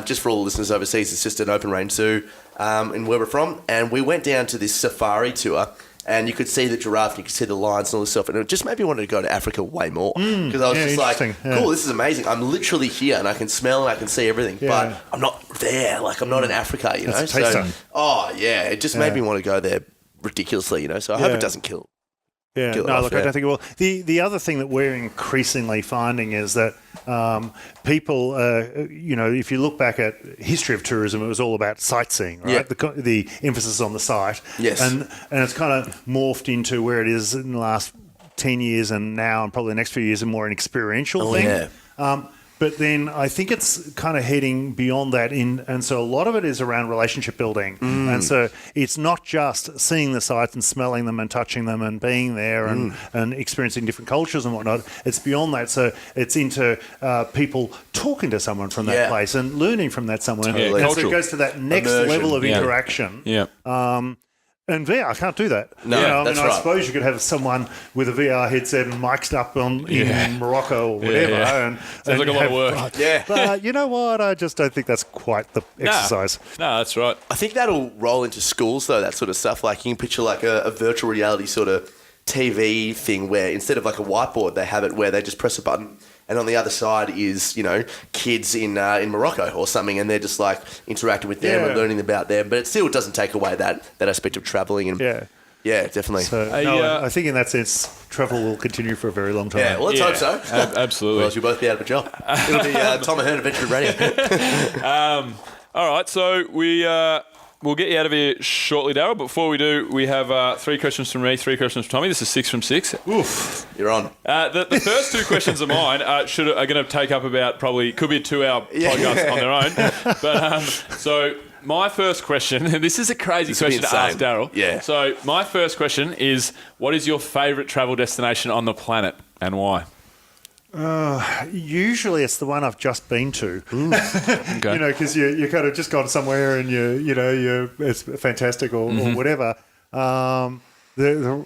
Just for all the listeners overseas, it's just an open range zoo in where we're from. And we went down to this safari tour. And you could see the giraffe, you could see the lions and all this stuff. And it just made me want to go to Africa way more. Because I was just like, cool, this is amazing. I'm literally here and I can smell and I can see everything. But I'm not there. I'm not in Africa, That's So, it just made me want to go there ridiculously, So I hope it doesn't kill. I don't think it will. The other thing that we're increasingly finding is that people, if you look back at history of tourism, it was all about sightseeing, right? The emphasis on the sight. Yes. And it's kind of morphed into where it is in the last 10 years and now and probably the next few years, more an experiential thing. Yeah. But then I think it's kind of heading beyond that, and so a lot of it is around relationship building. And so it's not just seeing the sights and smelling them and touching them and being there and experiencing different cultures and whatnot. It's beyond that. So it's into people talking to someone from that place and learning from that someone. Totally. And so it goes to that next level of interaction. And VR can't do that. No, that's right. I suppose you could have someone with a VR headset and mic'd up in Morocco or whatever. Sounds like a lot of work. But you know what? I just don't think that's quite the exercise. No, that's right. I think that'll roll into schools, though, that sort of stuff. You can picture a virtual reality sort of TV thing where instead of a whiteboard, they have it where they just press a button and on the other side is, kids in Morocco or something, and they're just interacting with them and learning about them. But it still doesn't take away that aspect of travelling. And Yeah, definitely. So I think in that sense, travel will continue for a very long time. Yeah, well, let's hope so. Absolutely. Or else you'll both be out of a job. It'll be Tom and Hearn Adventure Radio. All right, so we'll get you out of here shortly, Darrell. Before we do, we have 3 questions from me, 3 questions from Tommy. This is 6 from 6. Oof, you're on. The first 2 questions of mine are going to take up about could be a 2-hour podcast on their own. But so my first question, this is a crazy question to ask Darrell. Yeah. So my first question is, what is your favourite travel destination on the planet and why? Usually it's the one I've just been to. Okay. Because you kind of just gone somewhere and it's fantastic or whatever. The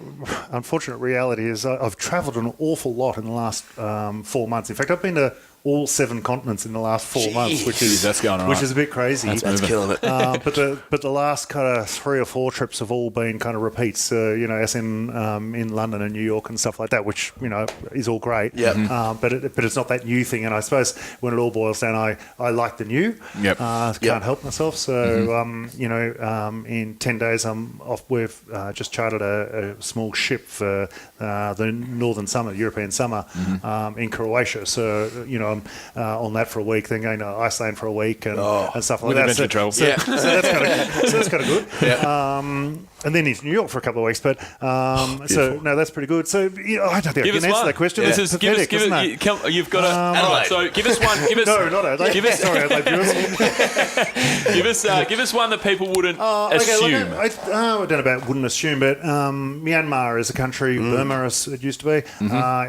unfortunate reality is I've travelled an awful lot in the last 4 months. In fact, I've been to all 7 continents in the last 4 months, which is a bit crazy. That's killing it. But the last kind of 3 or 4 trips have all been kind of repeats. As in London and New York and stuff like that, which is all great. Yeah. But it's not that new thing. And I suppose when it all boils down, I like the new. Yep. Can't help myself. So in 10 days I'm off. We've just chartered a small ship for the northern summer, European summer, in Croatia. So I'm on that for a week, then going to Iceland for a week and stuff like that. Adventure travel. So that's kind of good. Yeah. And then into New York for a couple of weeks. But that's pretty good. So I don't think I can answer that question. Yeah. This is pathetic, isn't it? You've got to. All right, so give us one. No, not Adelaide. Sorry, Adelaide viewers. Give us one that people wouldn't assume. I don't know about wouldn't assume, but Myanmar is a country. Burma, as it used to be,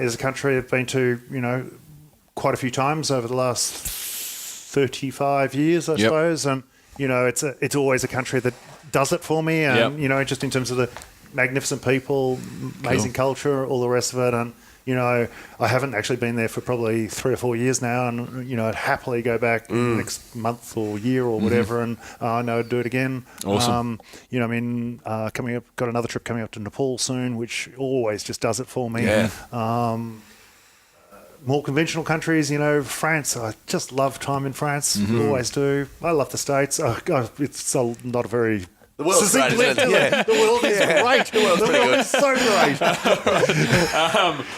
is a country I've been to. Quite a few times over the last 35 years, I suppose, and it's always a country that does it for me, and just in terms of the magnificent people, amazing culture, all the rest of it, and I haven't actually been there for probably 3 or 4 years now, and I'd happily go back next month or year or whatever, and I know I'd do it again. Awesome. Coming up, got another trip coming up to Nepal soon, which always just does it for me. Yeah. More conventional countries, France. I just love time in France. Always do. I love the States. It's not a very... The world's great, isn't it? Yeah, the world is great. The world is so great.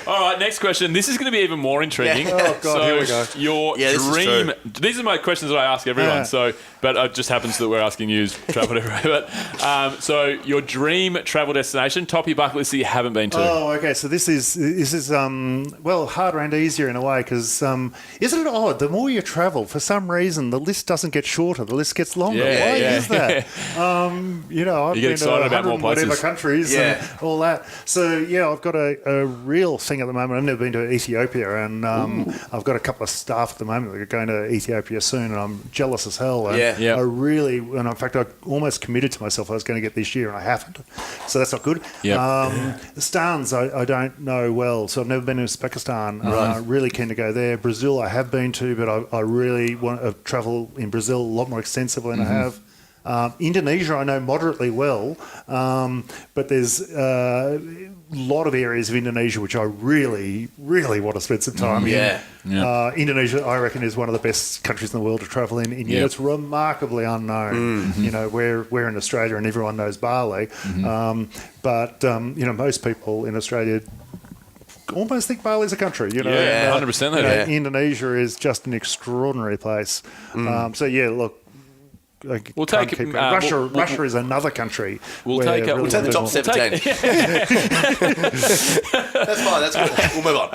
All right, next question. This is going to be even more intriguing. Yeah. Oh, God, here we go. Your dream... These are my questions that I ask everyone, but it just happens that we're asking you travel everywhere. So your dream travel destination, top of your bucket list that you haven't been to. Oh, okay. So this is harder and easier in a way because isn't it odd? The more you travel, for some reason, the list doesn't get shorter. The list gets longer. Why is that? I've been to 100 whatever countries and all that. So, I've got a real thing at the moment. I've never been to Ethiopia, and I've got a couple of staff at the moment that are going to Ethiopia soon, and I'm jealous as hell. And I really, and in fact, I almost committed to myself I was going to get this year, and I haven't. So that's not good. The Stans, I don't know well, so I've never been to Uzbekistan. Really keen to go there. Brazil, I have been to, but I really want to travel in Brazil a lot more extensively than I have. Indonesia I know moderately well, but there's a lot of areas of Indonesia which I really, really want to spend some time in. Indonesia, I reckon, is one of the best countries in the world to travel in. And it's remarkably unknown. We're in Australia and everyone knows Bali, but most people in Australia almost think Bali's a country. 100%. Indonesia is just an extraordinary place. Look. We'll take Russia is another country. We'll take the top 17. That's fine. That's cool. We'll move on.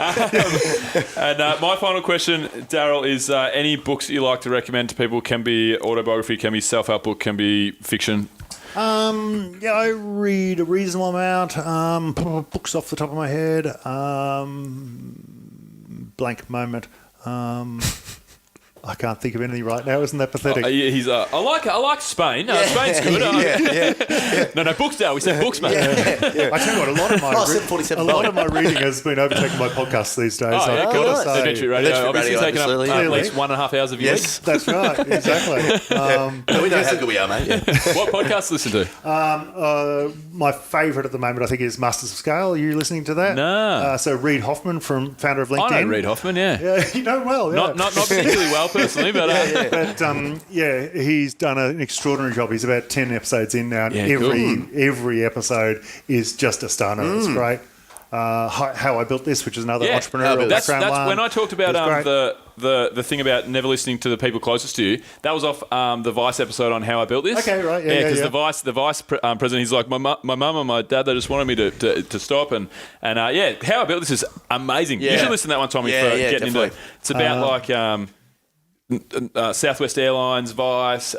And my final question, Darrell, is any books that you like to recommend to people? Can be autobiography, can be self-help book, can be fiction. I read a reasonable amount. Books off the top of my head. Blank moment. I can't think of anything right now. Isn't that pathetic? I like Spain. Spain's good. No, books, Dale. We said books, mate. I tell you what, a lot of my reading has been overtaken by podcasts these days. Adventure Radio. Obviously taking up at least 1.5 hours of your week. That's right. Exactly. We know how good we are, mate. What podcasts to listen to? My favourite at the moment, I think, is Masters of Scale. Are you listening to that? No. So Reid Hoffman, founder of LinkedIn. I know Reid Hoffman, yeah. You know him well, yeah. Not particularly well, but personally, but he's done an extraordinary job. He's about 10 episodes in now, and every episode is just a stunner. It's great. How I Built This, which is another entrepreneurial background one. When I talked about the thing about never listening to the people closest to you. That was off the Vice episode on How I Built This. Okay, right, because the Vice president, he's like, my mum and my dad, they just wanted me to stop, and How I Built This is amazing. You should listen to that one, Tommy, for getting into it. It's about Southwest Airlines, Vice,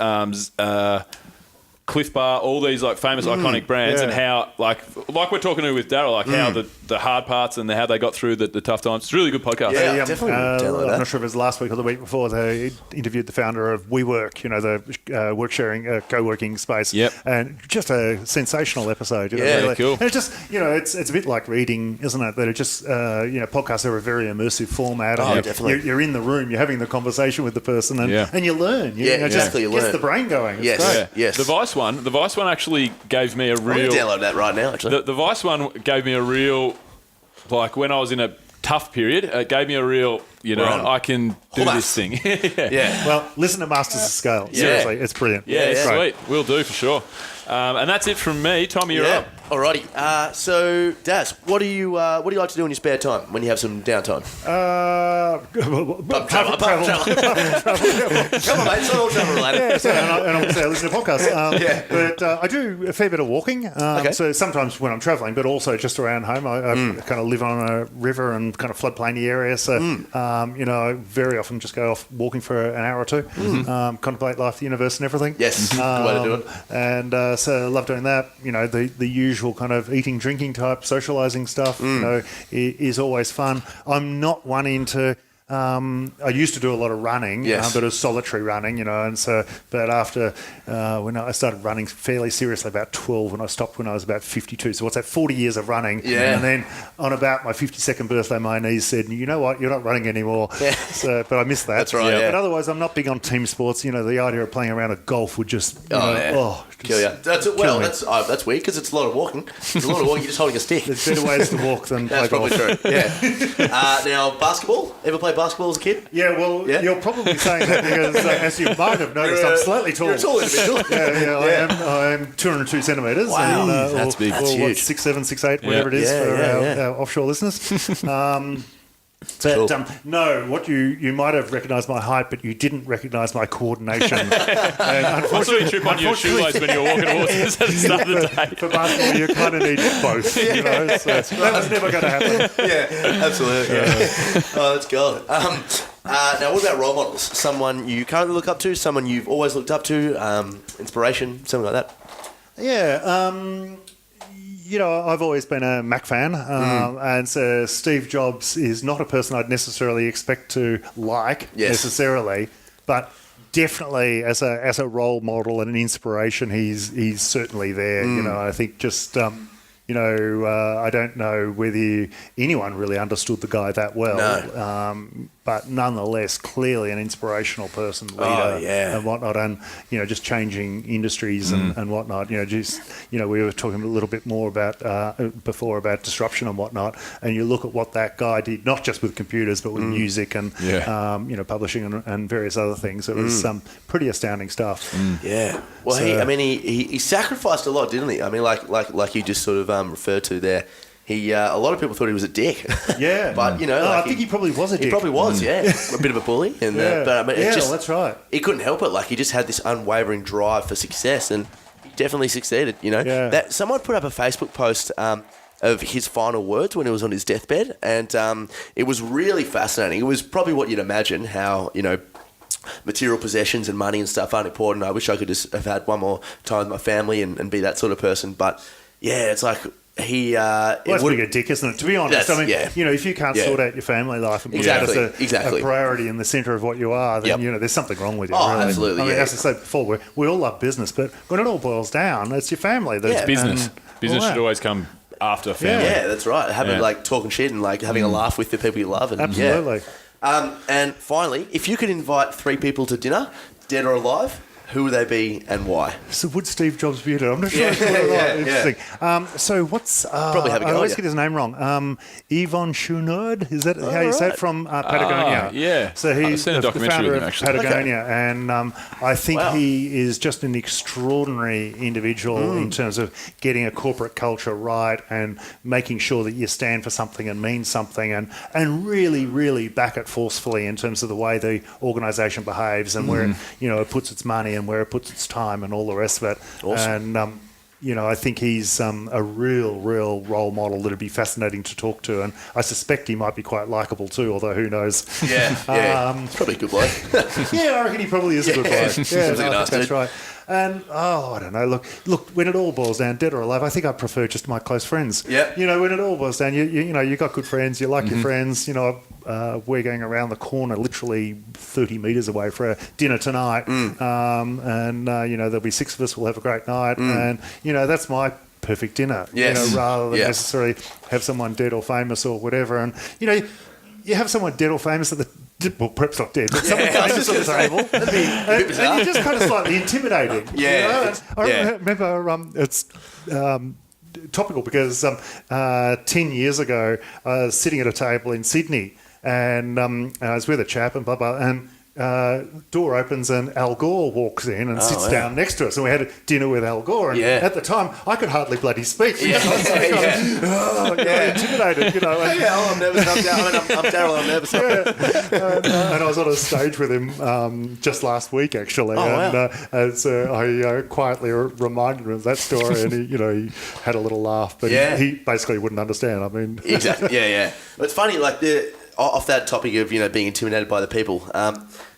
Cliff Bar, all these like famous iconic brands, and how like we're talking to with Darrell, like how the hard parts and how they got through the tough times. It's a really good podcast. Yeah, definitely. I'm not sure if it was last week or the week before. They interviewed the founder of WeWork, the work sharing, co-working space. Yep. And just a sensational episode. Really cool. And it's just it's a bit like reading, isn't it? That it just podcasts are a very immersive format. Definitely. You're in the room, you're having the conversation with the person, and you learn. Exactly. Just gets the brain going. Yes. It's great. Yes. The Vice one actually gave me a real. I'm gonna download that right now. Actually, the Vice one gave me a real, like when I was in a tough period, it gave me a real, I can do this thing. Yeah. Well, listen to Masters of Scale. Seriously, it's brilliant. Yeah, Great. sweet. We'll do for sure. And that's it from me. Tommy, you're up. Alrighty. So, Daz, what do you like to do in your spare time when you have some downtime? Travel. Come on, mate. It's not all travel related. And obviously I listen to podcasts. But I do a fair bit of walking. So sometimes when I'm travelling, but also just around home. I kind of live on a river and kind of floodplainy area. So, I very often just go off walking for an hour or two, contemplate life, the universe and everything. Yes, good way to do it. And so I love doing that. The usual kind of eating, drinking type, socialising stuff, is always fun. I'm not one into... I used to do a lot of running, but it was solitary running, but after when I started running fairly seriously about 12, and I stopped when I was about 52. So what's that, 40 years of running? Yeah. And then on about my 52nd birthday, my knees said, you know what, you're not running anymore. Yeah. But I missed that. That's right, But otherwise, I'm not big on team sports. The idea of playing around a golf would just, kill you. That's weird because it's a lot of walking. There's a lot of walking. You're just holding a stick. There's better ways to walk than play golf. That's probably true. Yeah. Now, basketball. Ever play basketball as a kid? Yeah, well, you're probably saying that because, as you might have noticed, I'm slightly tall. You're a tall individual. I am 202 centimetres. Wow, that's big. That's huge. 6'7", 6'8", whatever it is for our offshore listeners. But no, what you might have recognised my height, but you didn't recognise my coordination. And I saw you trip on your shoelace when you were walking horses at the start of the day. For basketball, you kind of need both. So that was never going to happen. Yeah, absolutely. Oh, that's good. Now, what about role models? Someone you currently look up to, someone you've always looked up to, inspiration, something like that? Yeah. I've always been a Mac fan, and so Steve Jobs is not a person I'd necessarily expect to like necessarily, but definitely as a role model and an inspiration, he's certainly there. I think just I don't know whether anyone really understood the guy that well. No. But nonetheless, clearly an inspirational person, leader, and whatnot, and just changing industries and whatnot. We were talking a little bit more about before about disruption and whatnot, and you look at what that guy did, not just with computers, but with music and publishing and various other things. It was pretty astounding stuff. Yeah. Well, he sacrificed a lot, didn't he? I mean, like you just sort of referred to there. A lot of people thought he was a dick. Yeah. But, I think he probably was a dick. He probably was, a bit of a bully. And, that's right. He couldn't help it. Like, he just had this unwavering drive for success, and he definitely succeeded, That someone put up a Facebook post of his final words when he was on his deathbed, and it was really fascinating. It was probably what you'd imagine, how, material possessions and money and stuff aren't important. I wish I could just have had one more time with my family and be that sort of person. But, it's like... That's being a dick, isn't it? To be honest, if you can't sort out your family life and put that as a priority in the centre of what you are, then there's something wrong with you. Oh, really. absolutely. As I said before, we all love business, but when it all boils down, it's your family. It's business. Business should always come after family. Yeah, that's right. Having talking shit and having a laugh with the people you love. And, absolutely. And finally, if you could invite 3 people to dinner, dead or alive, who would they be and why? So would Steve Jobs be in it? I'm not sure. Interesting. So what's... Probably have a go. I always get his name wrong. Yvon Chouinard, is that how you say it? From Patagonia. Yeah. So he's seen a the documentary founder with him, of actually. Patagonia. And I think he is just an extraordinary individual in terms of getting a corporate culture right and making sure that you stand for something and mean something and really, really back it forcefully in terms of the way the organisation behaves and where it puts its money and where it puts its time and all the rest of it. Awesome. And I think he's a real role model that would be fascinating to talk to, and I suspect he might be quite likeable too, although who knows. It's probably a good bloke. I reckon he probably is a good bloke. Seems like a nice that's dude. right. And, I don't know, look, when it all boils down, dead or alive, I think I prefer just my close friends. Yep. When it all boils down, you got good friends, you like your friends, we're going around the corner literally 30 metres away for a dinner tonight, and there'll be 6 of us, we'll have a great night, and, that's my perfect dinner, rather than necessarily have someone dead or famous or whatever. And, you have someone dead or famous at the... Well, perhaps not dead, but someone famous at the table. And you're just kind of slightly intimidating. I remember it's topical because 10 years ago, I was sitting at a table in Sydney and I was with a chap and blah, blah, and door opens and Al Gore walks in and sits down next to us, and we had a dinner with Al Gore, and at the time I could hardly bloody speak. Intimidated, I'm nervous. I'm Darrell. I'm nervous. And I was on a stage with him just last week actually, I quietly reminded him of that story, and he had a little laugh, but he basically wouldn't understand. I mean, exactly. It's funny, like off that topic of being intimidated by the people.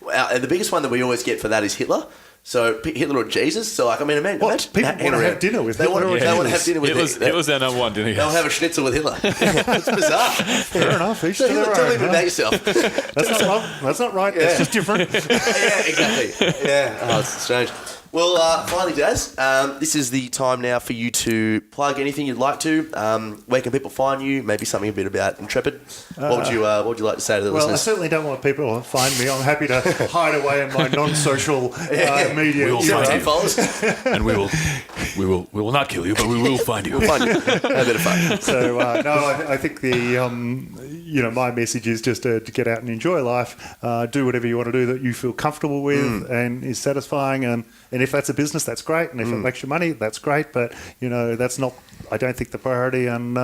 The biggest one that we always get for that is Hitler. So Hitler or Jesus. So imagine people want to have dinner with Hitler. They want to have dinner with Hitler. It was their number one dinner. They'll have a schnitzel with Hitler. It's bizarre. Fair enough. Each to their own. Tell me about yourself. That's not wrong. That's not right. It's just different. Exactly. Oh, it's strange. Well, finally, Daz, this is the time now for you to plug anything you'd like to. Where can people find you? Maybe something a bit about Intrepid. What would you like to say to the listeners? Well, I certainly don't want people to find me. I'm happy to hide away in my non-social media. We will find you. And we will not kill you, but we will find you. We'll find you. Have a bit of fun. So I think my message is just to get out and enjoy life. Do whatever you want to do that you feel comfortable with and is satisfying, and if that's a business, that's great, and if it makes you money, that's great, but that's not, I don't think, the priority. And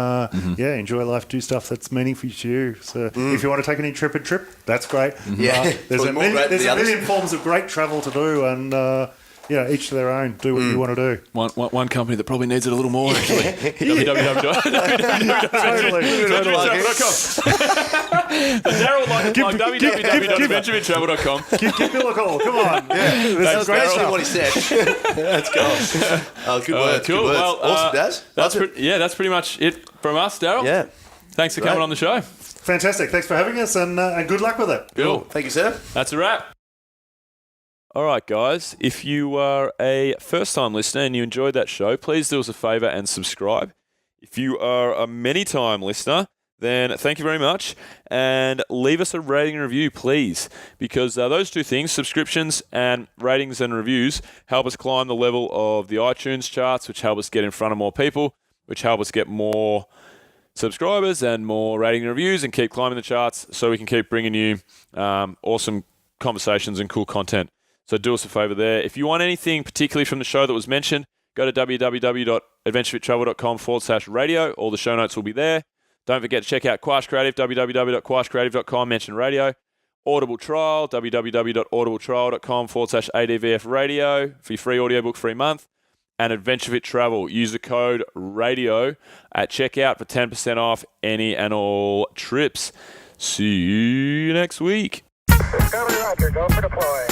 enjoy life, do stuff that's meaningful to you. So if you want to take an Intrepid trip, that's great. There's a million forms of great travel to do, and each to their own. Do what you want to do. One company that probably needs it a little more, actually. Darrell would like to plug www.adventuretravel.com. Give Bill a call. Come on. That's great stuff. What he said. Let's go. Good words. Cool. Good words. Well, awesome, Daz. That's pretty much it from us, Darrell. Yeah. Thanks for coming on the show. Fantastic. Thanks for having us, and good luck with it. Cool. Thank you, sir. That's a wrap. All right, guys. If you are a first-time listener and you enjoyed that show, please do us a favour and subscribe. If you are a many-time listener, then thank you very much. And leave us a rating and review, please, because those two things, subscriptions and ratings and reviews, help us climb the level of the iTunes charts, which help us get in front of more people, which help us get more subscribers and more rating and reviews and keep climbing the charts so we can keep bringing you awesome conversations and cool content. So do us a favour there. If you want anything particularly from the show that was mentioned, go to www.adventurefittravel.com/radio. All the show notes will be there. Don't forget to check out Quash Creative, www.quashcreative.com, mention radio. Audible Trial, www.audibletrial.com/ADVF radio for your free audiobook, free month. And Adventure Fit Travel. Use the code RADIO at checkout for 10% off any and all trips. See you next week. Discovery Roger, go for deploy.